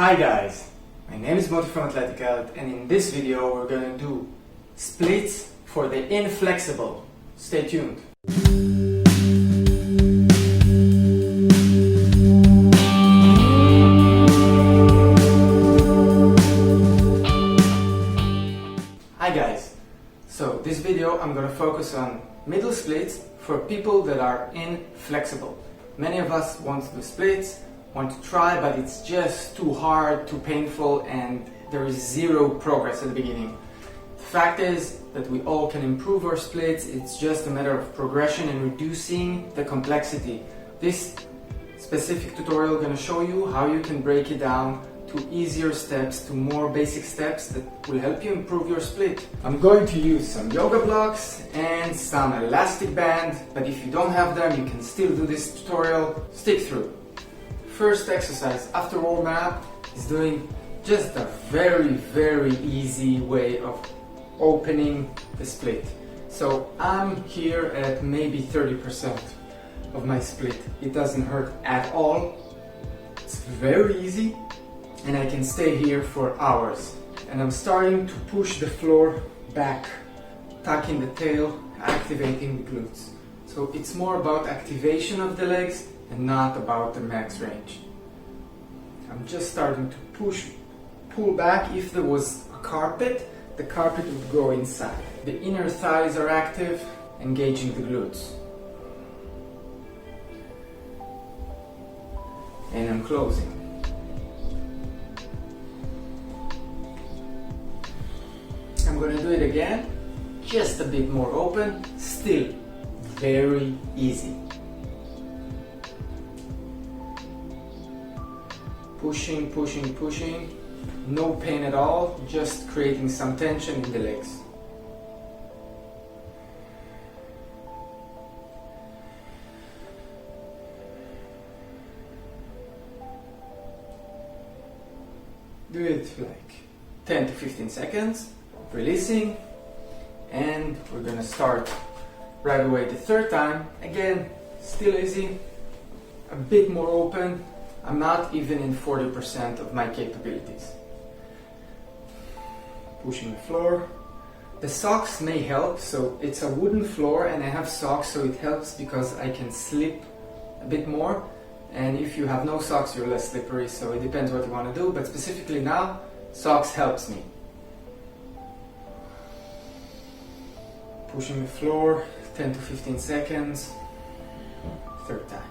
Hi guys, my name is Moti from Athletic Health, and in this video we're going to do splits for the inflexible. Stay tuned. Hi guys, so this video I'm going to focus on middle splits for people that are inflexible. Many of us want to do splits, want to try, but it's just too hard, too painful, and there is zero progress at the beginning. The fact is that we all can improve our splits. It's just a matter of progression and reducing the complexity. This specific tutorial is going to show you how you can break it down to easier steps, to more basic steps that will help you improve your split. I'm going to use some yoga blocks and some elastic band, but if you don't have them, you can still do this tutorial. Stick through. First exercise after warm up is doing just a very easy way of opening the split. So I'm here at maybe 30% of my split. It doesn't hurt at all. It's very easy and I can stay here for hours. And I'm starting to push the floor back, tucking the tail, activating the glutes. So it's more about activation of the legs and not about the max range. I'm just starting to pull back. If there was a carpet, the carpet would go inside. The inner thighs are active, engaging the glutes. And I'm closing. I'm going to do it again, just a bit more open, still very easy. Pushing, no pain at all, just creating some tension in the legs. Do it like 10 to 15 seconds, releasing, and we're gonna start right away the third time. Again, still easy, a bit more open. I'm not even in 40% of my capabilities. Pushing the floor. The socks may help, so it's a wooden floor and I have socks, so it helps because I can slip a bit more. And if you have no socks, you're less slippery, so it depends what you want to do, but specifically now, socks helps me. Pushing the floor, 10 to 15 seconds, third time.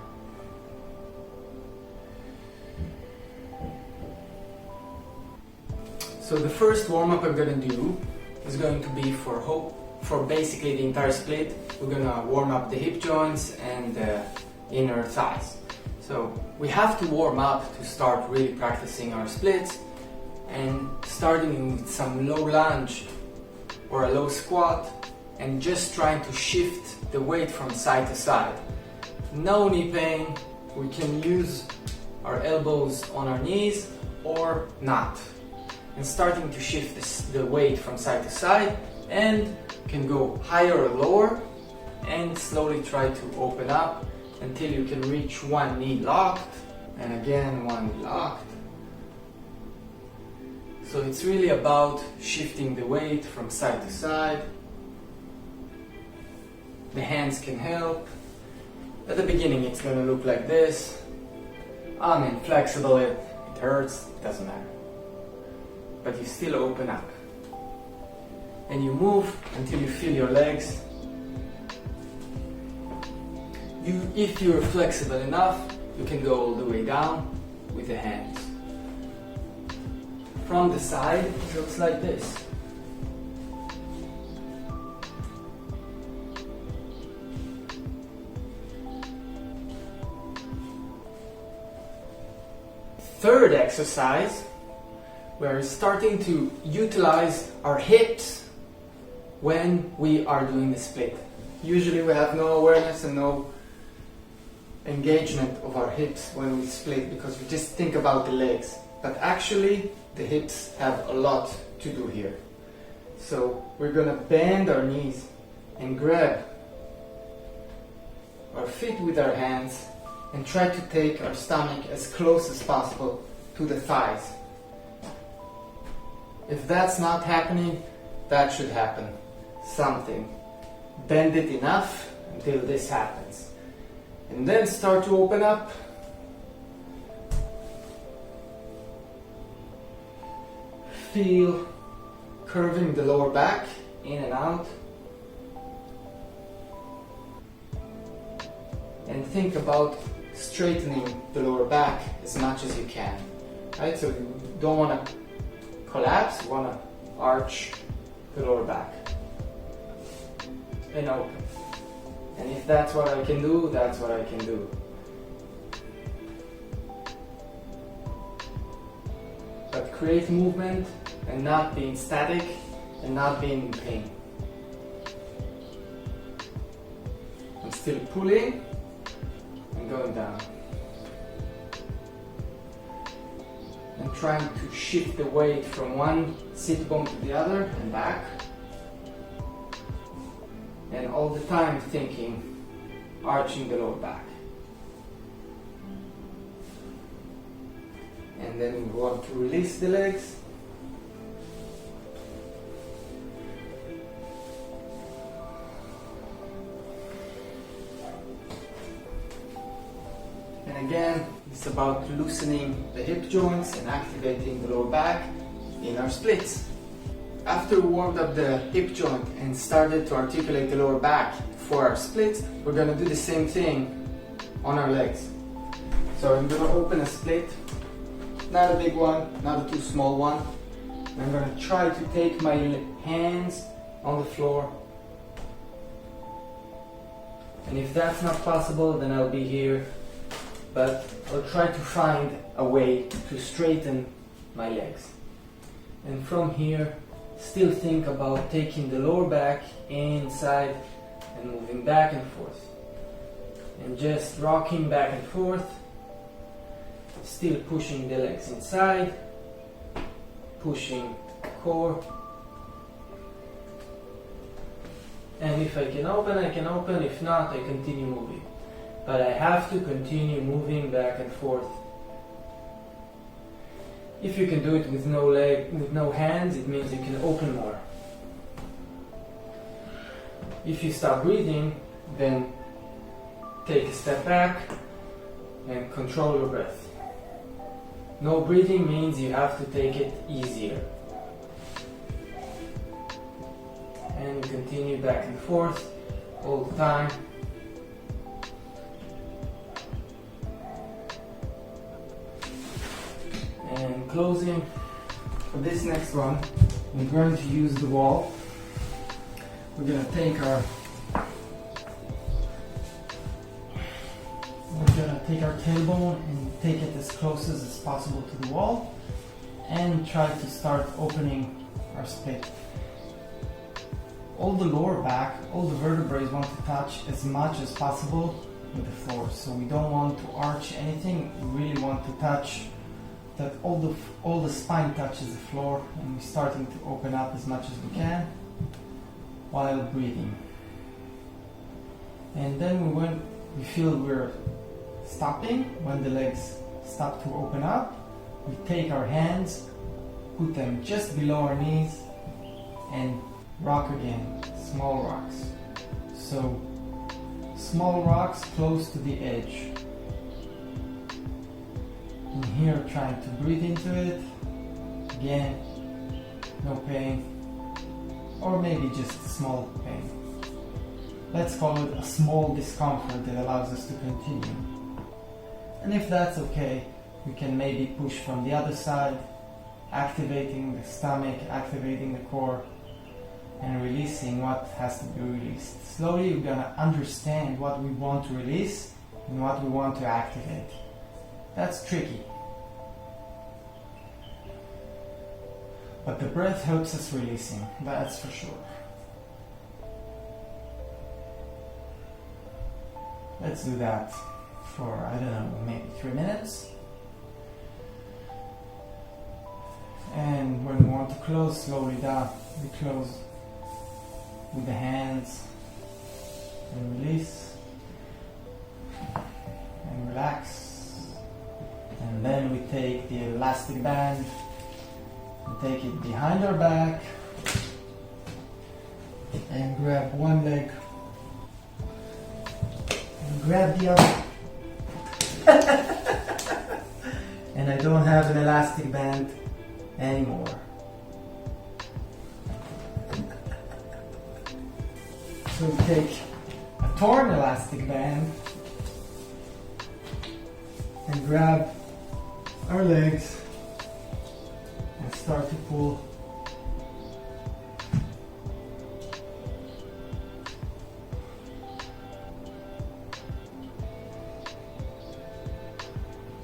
So the first warm-up I'm going to do is going to be for basically the entire split. We're going to warm up the hip joints and the inner thighs. So we have to warm up to start really practicing our splits, and starting with some low lunge or a low squat and just trying to shift the weight from side to side. No knee pain. We can use our elbows on our knees or not. And starting to shift the weight from side to side, and can go higher or lower and slowly try to open up until you can reach one knee locked and again one knee locked. So it's really about shifting the weight from side to side. The hands can help. At the beginning it's going to look like this. I'm inflexible, it hurts, it doesn't matter. But you still open up. And you move until you feel your legs. If you're flexible enough, you can go all the way down with the hands. From the side, it looks like this. Third exercise, we're starting to utilize our hips when we are doing the split. Usually we have no awareness and no engagement of our hips when we split because we just think about the legs. But actually the hips have a lot to do here. So we're going to bend our knees and grab our feet with our hands and try to take our stomach as close as possible to the thighs. If that's not happening, that should happen. Something. Bend it enough until this happens. And then start to open up. Feel curving the lower back in and out. And think about straightening the lower back as much as you can. Right? So you don't want to collapse, you want to arch the lower back. And open. And if that's what I can do, that's what I can do. But create movement and not being static and not being in pain. I'm still pulling and going down. And trying to shift the weight from one sit bone to the other and back. And all the time thinking, arching the lower back. And then we want to release the legs. And again, it's about loosening the hip joints and activating the lower back in our splits. After we warmed up the hip joint and started to articulate the lower back for our splits, we're going to do the same thing on our legs. So I'm going to open a split, not a big one, not a too small one. I'm going to try to take my hands on the floor. And if that's not possible, then I'll be here. But I'll try to find a way to straighten my legs. And from here, still think about taking the lower back inside and moving back and forth. And just rocking back and forth, still pushing the legs inside, pushing core. And if I can open, I can open. If not, I continue moving. But I have to continue moving back and forth. If you can do it with no leg, with no hands, it means you can open more. If you stop breathing, then take a step back and control your breath. No breathing means you have to take it easier. And continue back and forth all the time. And closing. For this next one, we're going to use the wall. We're going to take our tailbone and take it as close as possible to the wall and try to start opening our split. All the lower back, all the vertebrae want to touch as much as possible with the floor. So we don't want to arch anything, we really want to touch that all the spine touches the floor, and we're starting to open up as much as we can while breathing. And then we feel we're stopping, when the legs stop to open up, we take our hands, put them just below our knees and rock again, small rocks. So small rocks close to the edge. And here trying to breathe into it. Again, no pain, or maybe just small pain. Let's call it a small discomfort that allows us to continue. And if that's okay, we can maybe push from the other side, activating the stomach, activating the core, and releasing what has to be released. Slowly we're gonna understand what we want to release and what we want to activate. That's tricky. But the breath helps us releasing, that's for sure. Let's do that for, I don't know, maybe 3 minutes. And when we want to close, slowly down, we close with the hands and release and relax. And then we take the elastic band Take it behind our back and grab one leg and grab the other. And I don't have an elastic band anymore. So we take a torn elastic band and grab our legs and start to pull.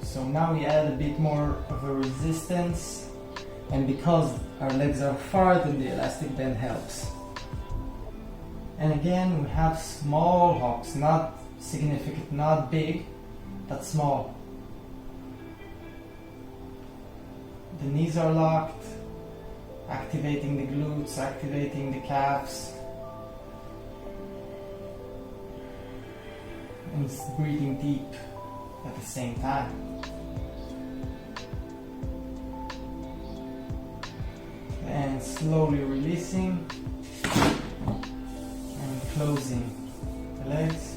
So now we add a bit more of a resistance, and because our legs are far, then the elastic band helps. And again, we have small hops, not significant, not big, but small. The knees are locked, activating the glutes, activating the calves, and breathing deep at the same time. And slowly releasing and closing the legs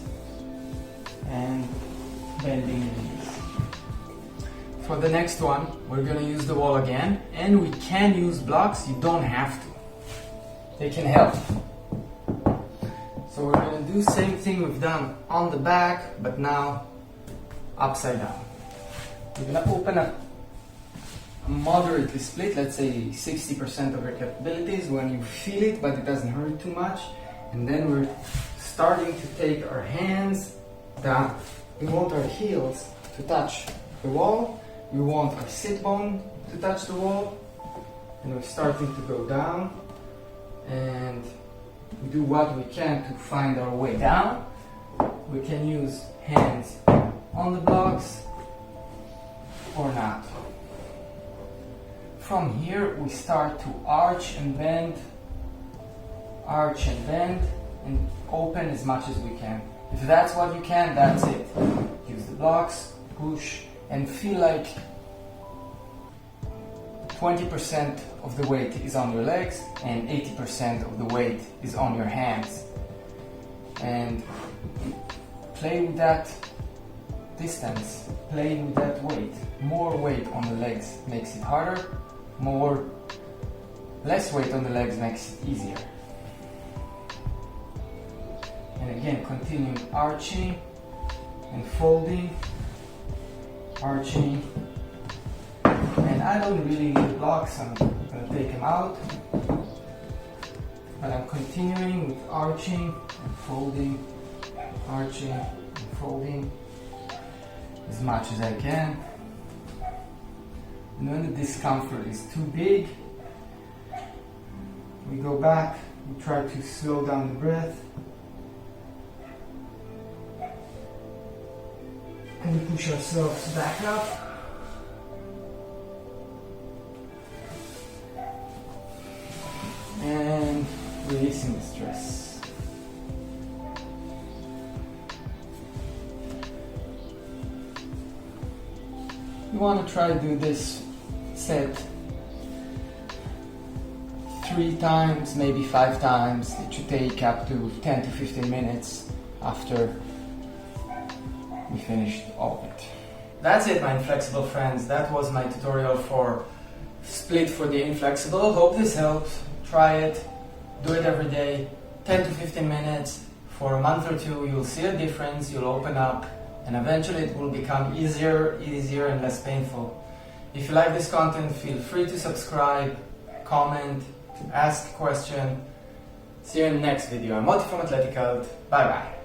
and bending the knees. For the next one, we're going to use the wall again, and we can use blocks. You don't have to. They can help. So we're going to do the same thing we've done on the back, but now upside down. We're going to open up moderately split, let's say 60% of your capabilities when you feel it, but it doesn't hurt too much. And then we're starting to take our hands down. We want our heels to touch the wall. We want our sit bone to touch the wall. And we're starting to go down. And we do what we can to find our way down. We can use hands on the blocks or not. From here we start to arch and bend, and open as much as we can. If that's what you can, that's it. Use the blocks, push, and feel like 20% of the weight is on your legs and 80% of the weight is on your hands. And play with that distance, play with that weight. More weight on the legs makes it harder. Less weight on the legs makes it easier. And again, continue arching and folding, arching. And I don't really need blocks, I'm going to take them out. But I'm continuing with arching and folding, arching and folding as much as I can. And when the discomfort is too big, we go back, we try to slow down the breath, and we push ourselves back up. And releasing the stress. You want to try to do this set 3 times, maybe 5 times. It should take up to 10 to 15 minutes after we finished all of it. That's it, my inflexible friends. That was my tutorial for split for the inflexible. Hope this helps. Try it, do it every day, 10 to 15 minutes. For a month or 2, you'll see a difference, you'll open up, and eventually it will become easier and less painful. If you like this content, feel free to subscribe, comment, ask a question. See you in the next video. I'm Moti from Athletic Health. Bye bye.